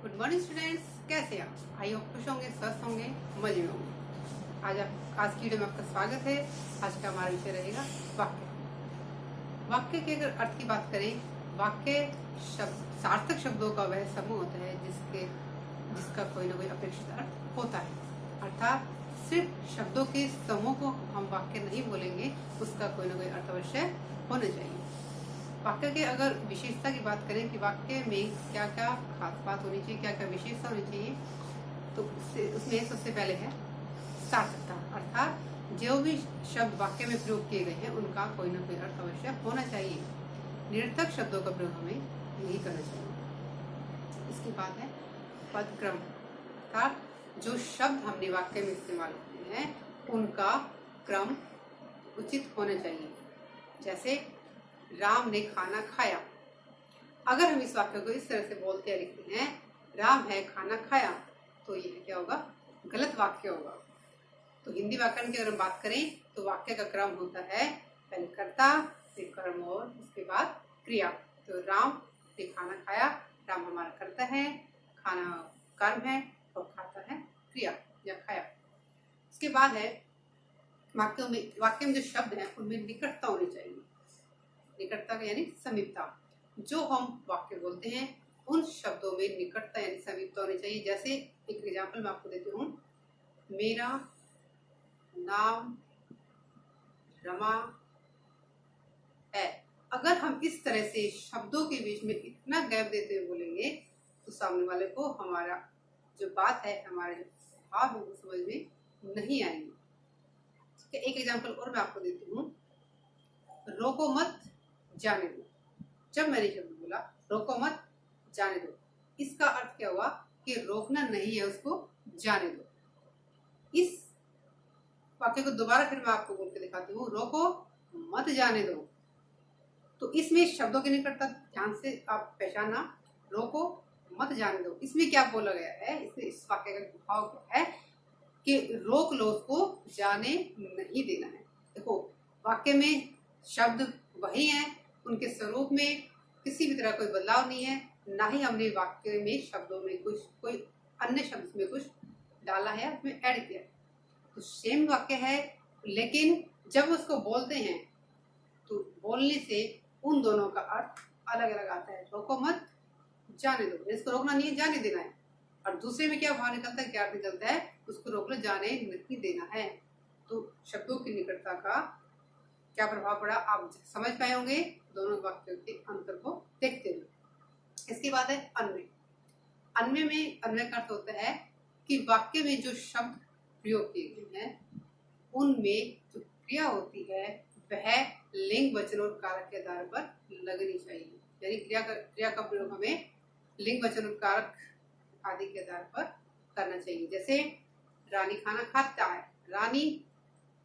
Good morning students, कैसे हैं आप? आई होप खुश होंगे, स्वस्थ होंगे, मजे में होंगे। आज की वीडियो में आपका स्वागत है। आज का हमारा विषय रहेगा वाक्य। वाक्य के अगर अर्थ की बात करें, वाक्य सार्थक शब्दों का वह समूह होता है जिसका कोई ना कोई अपेक्षित अर्थ होता है। अर्थात सिर्फ शब्दों के समूह को हम वाक्य नहीं बोलेंगे, उसका कोई ना कोई अर्थ अवश्य होना चाहिए। वाक्य के अगर विशेषता की बात करें कि वाक्य में क्या क्या खास बात होनी चाहिए, क्या क्या विशेषता होनी चाहिए, तो उसमें सबसे पहले है सार्थकता। अर्थात जो भी शब्द वाक्य में प्रयोग किए गए हैं उनका कोई ना कोई अर्थ अवश्य होना चाहिए। निरर्थक शब्दों का प्रयोग हमें नहीं करना चाहिए। इसके बाद है पदक्रम। अर्थात जो शब्द हमने वाक्य में इस्तेमाल किए हैं उनका क्रम उचित होना चाहिए। जैसे राम ने खाना खाया। अगर हम इस वाक्य को इस तरह से बोलते हैं, लिखते हैं राम है खाना खाया, तो यह क्या होगा? गलत वाक्य होगा। तो हिंदी व्याकरण की अगर हम बात करें तो वाक्य का क्रम होता है पहले कर्ता, फिर कर्म और उसके बाद क्रिया। तो राम ने खाना खाया, राम हमारा कर्ता है, खाना कर्म है और खाता है क्रिया या खाया। इसके बाद है वाक्य में जो शब्द है उनमें निकटता होनी चाहिए। निकटता का यानी समीपता। जो हम वाक्य बोलते हैं उन शब्दों में निकटता यानी समीपता होनी चाहिए। जैसे एक एग्जाम्पल मैं आपको देती हूँ, मेरा नाम रमा है। अगर हम इस तरह से शब्दों के बीच में इतना गैप देते हुए बोलेंगे तो सामने वाले को हमारा जो बात है, हमारा जो भाव है वो समझ में नहीं आएंगे। एक एग्जाम्पल और मैं आपको देती हूँ, रोको मत जाने दो। जब मैंने शब्द बोला रोको मत जाने दो, इसका अर्थ क्या हुआ कि रोकना नहीं है, उसको जाने दो। इस वाक्य को दोबारा फिर मैं आपको बोल के दिखाती हूँ, रोको मत जाने दो। तो इसमें शब्दों की निकटता ध्यान से आप पहचानना। रोको मत जाने दो, इसमें क्या बोला गया है? इसमें इस वाक्य का भाव क्या है कि रोक लो, उसको जाने नहीं देना है। देखो, वाक्य में शब्द वही है, उनके स्वरूप में किसी भी तरह कोई बदलाव नहीं है, ना ही हमने वाक्य में शब्दों में कोई अन्य शब्द में कुछ डाला है, उसमें ऐड किया। तो सेम वाक्य है, लेकिन जब उसको बोलते हैं तो बोलने से उन दोनों का अर्थ अलग अलग आता है। रोको मत जाने दो, इसको रोकना नहीं है, जाने देना है। और दूसरे में क्या भाव निकलता है, क्या अर्थ निकलता है? उसको रोक लो, जाने नहीं देना है। तो शब्दों की निकटता का क्या प्रभाव पड़ा आप समझ पाए होंगे दोनों वाक्यों के अंतर को देखते हुए। इसके बाद है अन्वय। अन्वय में अन्वय का अर्थ होता है कि वाक्य में जो शब्द प्रयोग किए गए हैं उनमें जो क्रिया होती है वह लिंग, वचन और कारक के आधार पर लगनी चाहिए। यानी क्रिया का प्रयोग हमें लिंग, वचन और कारक आदि के आधार पर करना चाहिए। जैसे रानी खाना खाता है, रानी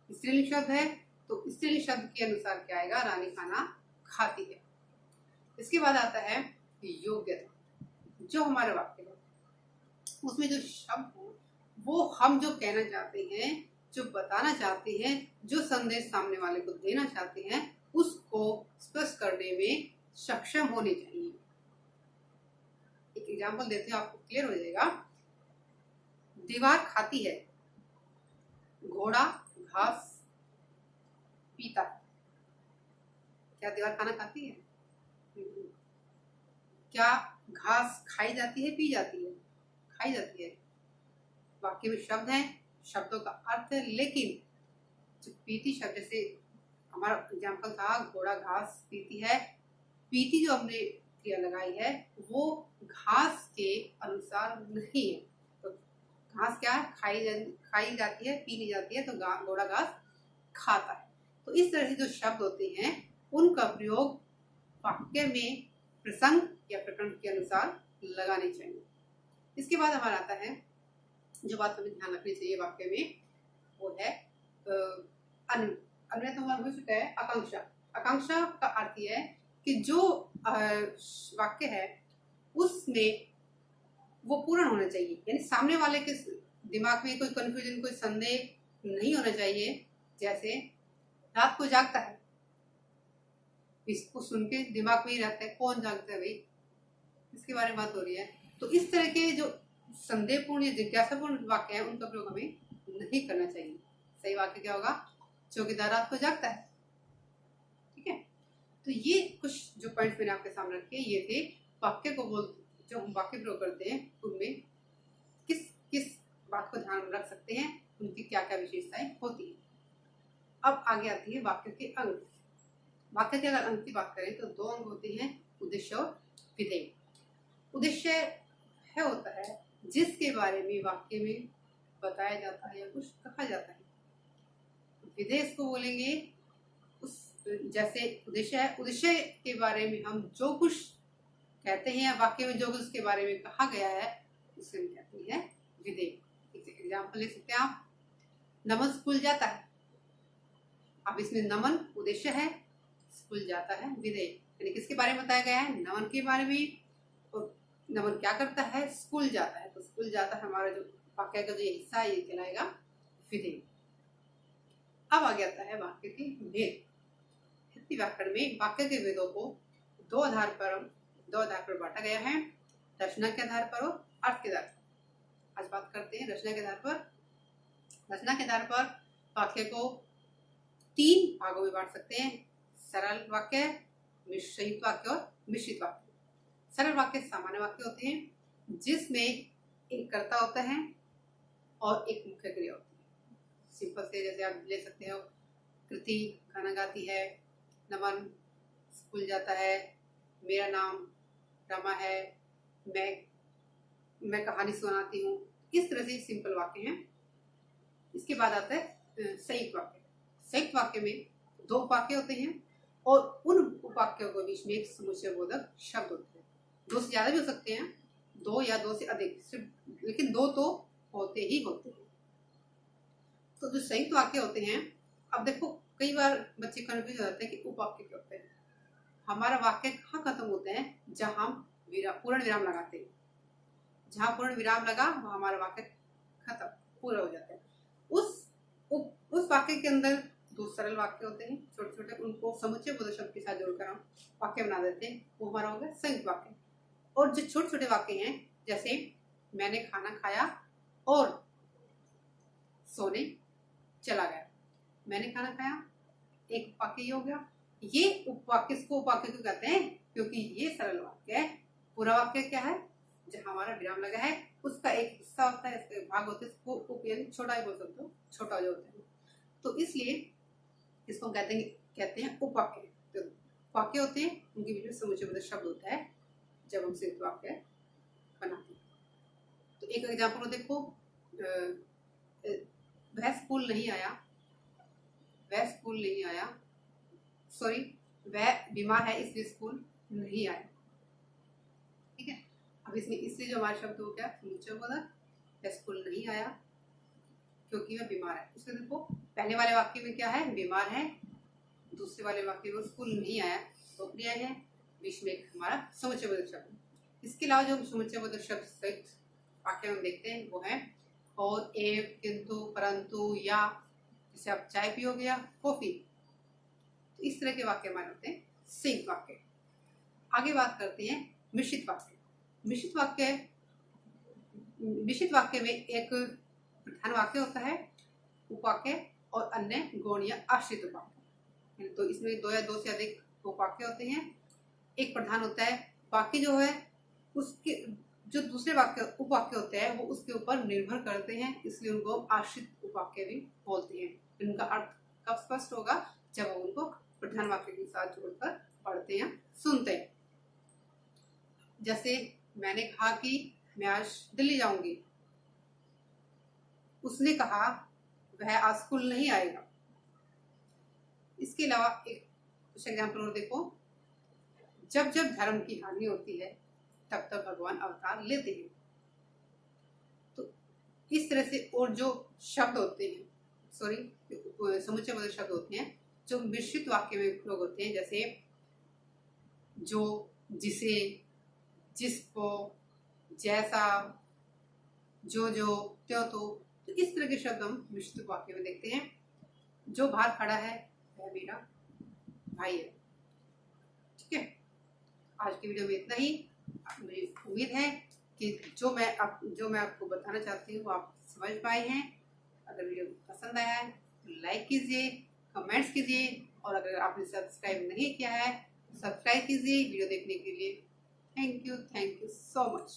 स्त्रीलिंग शब्द है तो स्त्रीलिंग शब्द के अनुसार क्या आएगा? रानी खाना खाती है। इसके बाद आता है योग्यता। जो हमारे वाक्य है उसमें जो शब्द हो वो हम जो कहना चाहते हैं, जो बताना चाहते हैं, जो संदेश सामने वाले को देना चाहते हैं, उसको स्पष्ट करने में सक्षम होने चाहिए। एक एग्जाम्पल देते हैं, आपको क्लियर हो जाएगा। दीवार खाती है, घोड़ा घास पीता है। क्या दीवार खाना खाती है? क्या घास खाई जाती है, पी जाती है? खाई जाती है। वाक्य में शब्द हैं, शब्दों का अर्थ है, लेकिन जो पीती शब्द, जैसे हमारा एग्जाम्पल था घोड़ा घास पीती है, पीती जो हमने क्रिया लगाई है वो घास के अनुसार नहीं है। तो घास क्या है? खाई जाती है, पी ली जाती है, तो घोड़ा घास खाता है। तो इस तरह से जो शब्द होते हैं उनका प्रयोग वाक्य में प्रसंग या प्रकरण के अनुसार लगाने चाहिए। इसके बाद हमारा आता है, जो बात हमें ध्यान रखनी चाहिए वाक्य में, वो है अन्वय। तो हमारा हो चुका है आकांक्षा। आकांक्षा का अर्थ यह है कि जो वाक्य है उसमें वो पूर्ण होना चाहिए, यानी सामने वाले के दिमाग में कोई कंफ्यूजन, कोई संदेह नहीं होना चाहिए। जैसे रात को जागता है, इसको सुन के दिमाग में ही रहता है, कौन जागता है भाई? इसके बारे में बात हो रही है। तो इस तरह के जो संदेहपूर्ण या जिज्ञासापूर्ण वाक्य है उनका प्रयोग हमें नहीं करना चाहिए। सही वाक्य क्या होगा? चौकीदार रात को जागता है। ठीक है, तो ये कुछ जो पॉइंट्स मैंने आपके सामने रखे ये थे वाक्य को जो हम वाक्य प्रयोग करते हैं उनमें किस किस बात को ध्यान में रख सकते हैं, उनकी क्या क्या विशेषताएं होती है। अब आगे आती है वाक्य के अंग। वाक्य के अगर अंग की बात करें तो दो अंग होते हैं, उद्देश्य और विधेय। उद्देश्य है होता है जिसके बारे में वाक्य में बताया जाता है या कुछ कहा जाता है। विधेय इसको बोलेंगे उस जैसे उद्देश्य है, उद्देश्य के बारे में हम जो कुछ कहते हैं या वाक्य में जो कुछ उसके बारे में कहा गया है उसे हम कहते हैं विधेय। एग्जाम्पल ले सकते हैं आप, नमन स्कूल जाता है। अब इसमें नमन उद्देश्य है, स्कूल जाता है विधेय, यानी किसके बारे में बताया गया है? नमन के बारे में। और नमन क्या करता है? स्कूल जाता है। तो स्कूल जाता है हमारा जो वाक्य का जो हिस्सा है ये कहलाएगा विधेय। अब आ जाता है वाक्य के भेद। हिंदी व्याकरण में वाक्य के भेदों को दो आधार पर बांटा गया है, रचना के आधार पर और अर्थ के आधार पर। आज बात करते हैं रचना के आधार पर। रचना के आधार पर वाक्य को तीन भागों में बांट सकते हैं, सरल वाक्य, संयुक्त वाक्य और मिश्रित वाक्य। सरल वाक्य सामान्य वाक्य होते हैं जिसमें एक कर्ता होता है और एक मुख्य क्रिया होती है। सिंपल से जैसे आप ले सकते हो, कृति गाना गाती है, नमन स्कूल जाता है, मेरा नाम रमा है, मैं कहानी सुनाती हूँ। इस तरह से सिंपल वाक्य हैं। इसके बाद आता है संयुक्त वाक्य। संयुक्त वाक्य में दो वाक्य होते हैं और उन उपवाक्यों के बीच में एक समुच्चय बोधक शब्द होते हैं। दो से ज्यादा भी हो सकते हैं, दो या दो से अधिक, लेकिन दो तो होते ही होते हैं। तो जो संयुक्त वाक्य होते हैं, अब देखो कई बार बच्चे कन्फ्यूज हो जाते हैं कि उपवाक्य क्या होते हैं। हमारा वाक्य कहाँ खत्म होता है? जहां हम पूर्ण विराम लगाते हैं। जहां पूर्ण विराम लगा वहां हमारा वाक्य खत्म पूरा हो जाता है। उस वाक्य के अंदर दो सरल वाक्य होते हैं छोटे छोटे, उनको समुच्चय बोधक शब्द के साथ जोड़कर हम वाक्य बना देते हैं, वो हमारा हो गया संयुक्त वाक्य। और जो छोटे छोटे वाक्य हैं, जैसे मैंने खाना खाया और सोने चला गया, मैंने खाना खाया एक वाक्य हो गया। ये उपवाक्य को उपवाक्य क्यों कहते हैं? क्योंकि ये सरल वाक्य है। पूरा वाक्य क्या है? जहां हमारा विराम लगा है उसका एक हिस्सा होता है, इसका भाग होता है, इसको यानी छोटा ही बोल सकते हो, छोटा जो होता है। तो इसलिए इसको कहते हैं उपवाक्य। तो वाक्य होते हैं उनके बीच में समुच्चय बोधक शब्द होता है जब हम संयुक्त वाक्य बनाते हैं। तो एक एग्जाम्पल देखो, वह स्कूल नहीं आया, सॉरी वह बीमार है इसलिए स्कूल नहीं आया। ठीक है, अब इसमें इसलिए जो हमारा शब्द हो गया समुच्चय बोधक, वह स्कूल नहीं आया क्योंकि वह बीमार है। उसमें देखो पहले वाले वाक्य में क्या है? बीमार है। दूसरे वाले वाक्य में स्कूल नहीं आया, तो क्रिया है, बीच में एक हमारा समुच्चय बोधक शब्द। इसके अलावा जो समुच्चय बोधक शब्द संयुक्त वाक्य में देखते हैं वो है और, एवं, किंतु, परंतु, या। जैसे आप चाय पियोगे या कॉफी। तो इस तरह के वाक्य हमारे होते हैं संयुक्त वाक्य। आगे बात करते हैं मिश्रित वाक्य। मिश्रित वाक्य में एक प्रधान वाक्य होता है, उपवाक्य और अन्य गौण या आश्रित उपवाक्य। तो इसमें दो या दो से अधिक उपवाक्य होते हैं। एक प्रधान होता है, बाकी जो है उसके जो दूसरे उपवाक्य होते हैं वो उसके ऊपर निर्भर करते हैं, इसलिए उनको आश्रित उपवाक्य भी बोलते हैं। इनका अर्थ कब स्पष्ट होगा? जब हम उनको प्रधान वाक्य के साथ जोड़कर पढ़ते हैं, सुनते हैं। जैसे मैंने कहा कि मैं आज दिल्ली जाऊंगी, उसने कहा वह आज स्कूल नहीं आएगा। इसके अलावा एक कुछ एग्जाम्पल और देखो, जब जब धर्म की हानि होती है तब तब भगवान अवतार लेते हैं। तो इस तरह से और जो शब्द होते हैं, समुच्चय बोधक शब्द होते हैं जो मिश्रित वाक्य में प्रयोग होते हैं, जैसे जो, जिसे, जिसको, जैसा, जो, त्यों, तो इस तरह के शब्द हम मिश्रित वाक्य में देखते हैं। जो बाहर खड़ा है वह मेरा भाई है। ठीक है, आज की वीडियो में इतना ही। मुझे उम्मीद है कि जो मैं आपको बताना चाहती हूँ वो आप समझ पाए हैं। अगर वीडियो पसंद आया है तो लाइक कीजिए, कमेंट्स कीजिए, और अगर आपने सब्सक्राइब नहीं किया है तो सब्सक्राइब कीजिए वीडियो देखने के लिए। Thank you so much.